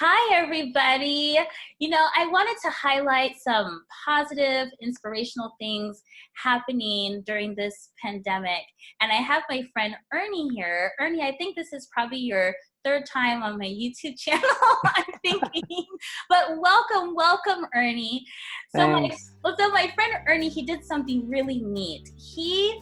Hi, everybody. I wanted to highlight some positive, inspirational things happening during this pandemic. And I have my friend Ernie here. Ernie, I think this is probably your third time on my YouTube channel, I'm thinking. But welcome, Ernie. So my, Thanks. so my friend Ernie, he did something really neat. He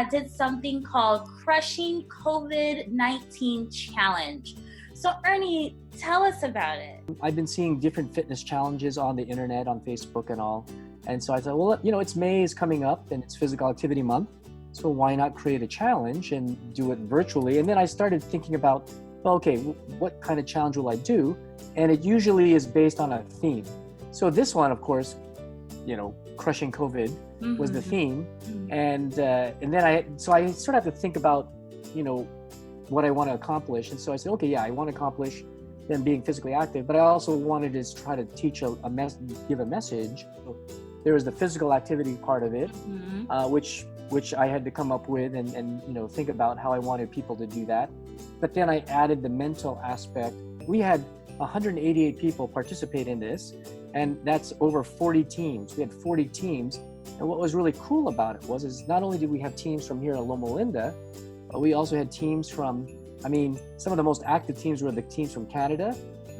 did something called Crushing COVID-19 Challenge. So Ernie, tell us about it. I've been seeing different fitness challenges on the internet, on Facebook and all. And so I thought, well, it's May is coming up and it's physical activity month. So why not create a challenge and do it virtually? And then I started thinking about, well, okay, what kind of challenge will I do? And it usually is based on a theme. So this one, of course, crushing COVID was the theme. And then I sort of have to think about, what I want to accomplish. And so I said, okay, yeah, I want to accomplish them being physically active, but I also wanted to try to teach give a message. So there was the physical activity part of it, which I had to come up with and think about how I wanted people to do that. But then I added the mental aspect. We had 188 people participate in this, and that's over 40 teams. We had 40 teams. And what was really cool about it was not only did we have teams from here in Loma Linda, but we also had teams from, some of the most active teams were the teams from Canada.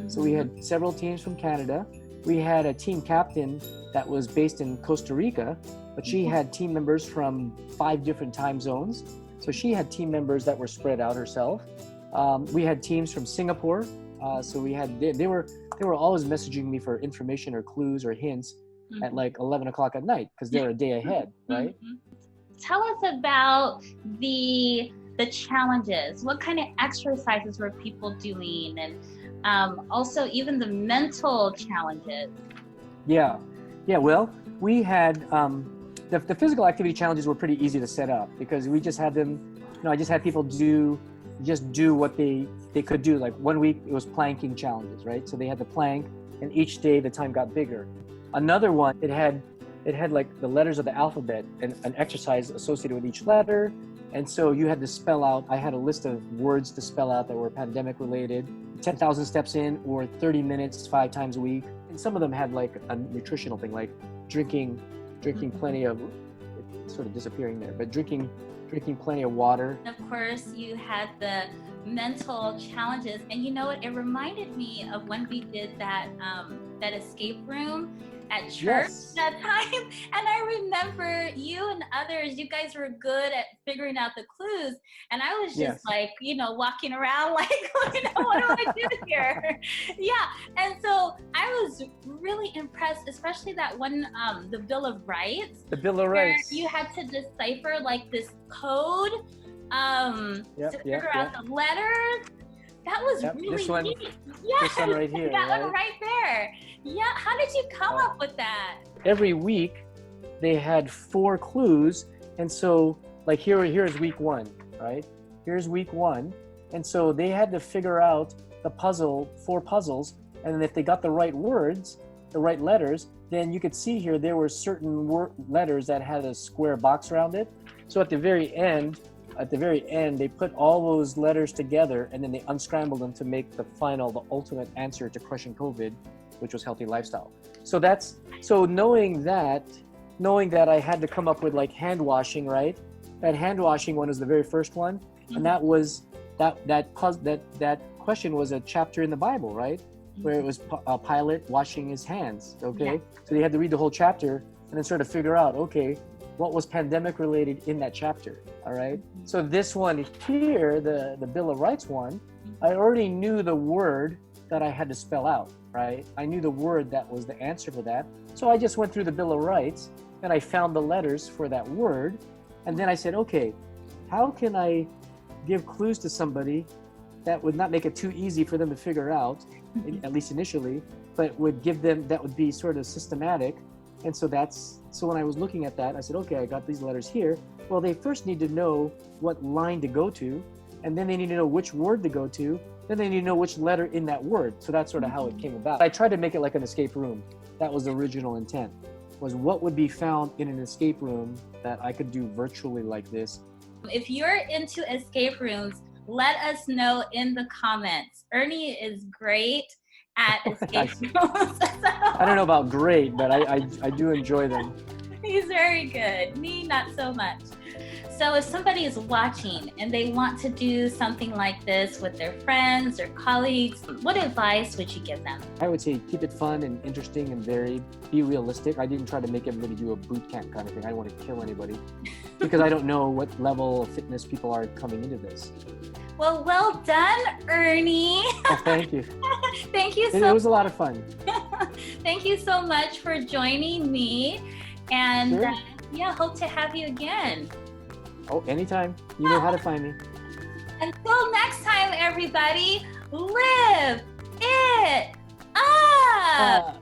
So we had several teams from Canada. We had a team captain that was based in Costa Rica, but she had team members from 5 different time zones. So she had team members that were spread out herself. We had teams from Singapore. So they were always messaging me for information or clues or hints at like 11 o'clock at night because they're a day ahead, right? Tell us about the challenges. What kind of exercises were people doing, and also even the mental challenges? Yeah. Well, we had the physical activity challenges were pretty easy to set up because we just had them. I just had people do what they could do. Like 1 week it was planking challenges, right? So they had the plank, and each day the time got bigger. Another one, it had like the letters of the alphabet and an exercise associated with each letter. And so you had to spell out, I had a list of words to spell out that were pandemic related, 10,000 steps in or 30 minutes 5 times a week. And some of them had like a nutritional thing, like drinking plenty of, it's sort of disappearing there, but drinking plenty of water. Of course, you had the mental challenges. And you know what? It reminded me of when we did that escape room at church that time. And I remember you and others, you guys were good at figuring out the clues. And I was just walking around like, what do I do here? Yeah. And so I was really impressed, especially that one, the Bill of Rights. The Bill of Rights. You had to decipher like this code to figure out the letters. That was really neat. This one right here. That one right there. Yeah, how did you come up with that? Every week they had 4 clues, and so like here's week 1, right? Here's week 1, and so they had to figure out the 4 puzzles, and then if they got the right words, the right letters, then you could see here there were certain letters that had a square box around it. So at the very end, they put all those letters together and then they unscrambled them to make the ultimate answer to crushing COVID, which was healthy lifestyle. So knowing that I had to come up with like hand washing, right? That hand washing one was the very first one. And that was, that question was a chapter in the Bible, right? Where it was Pilate washing his hands, okay? Yeah. So they had to read the whole chapter and then sort of figure out, okay, what was pandemic related in that chapter, all right? So this one here, the Bill of Rights one, I already knew the word that I had to spell out, right? I knew the word that was the answer for that. So I just went through the Bill of Rights and I found the letters for that word. And then I said, okay, how can I give clues to somebody that would not make it too easy for them to figure out, at least initially, but would give them, that would be sort of systematic. And so when I was looking at that, I said, okay, I got these letters here. Well, they first need to know what line to go to, and then they need to know which word to go to, then they need to know which letter in that word. So that's sort of how it came about. I tried to make it like an escape room. That was the original intent, was what would be found in an escape room that I could do virtually like this. If you're into escape rooms, let us know in the comments. Ernie is great at escape rooms. I don't know about great, but I do enjoy them. He's very good. Me, not so much. So if somebody is watching and they want to do something like this with their friends or colleagues, what advice would you give them? I would say keep it fun and interesting and varied. Be realistic. I didn't try to make everybody do a boot camp kind of thing. I don't want to kill anybody because I don't know what level of fitness people are coming into this. Well done, Ernie. Oh, thank you. Thank you It was a lot of fun. Thank you so much for joining me. And Sure. Hope to have you again. Oh, anytime. You know how to find me. Until next time, everybody, live it up.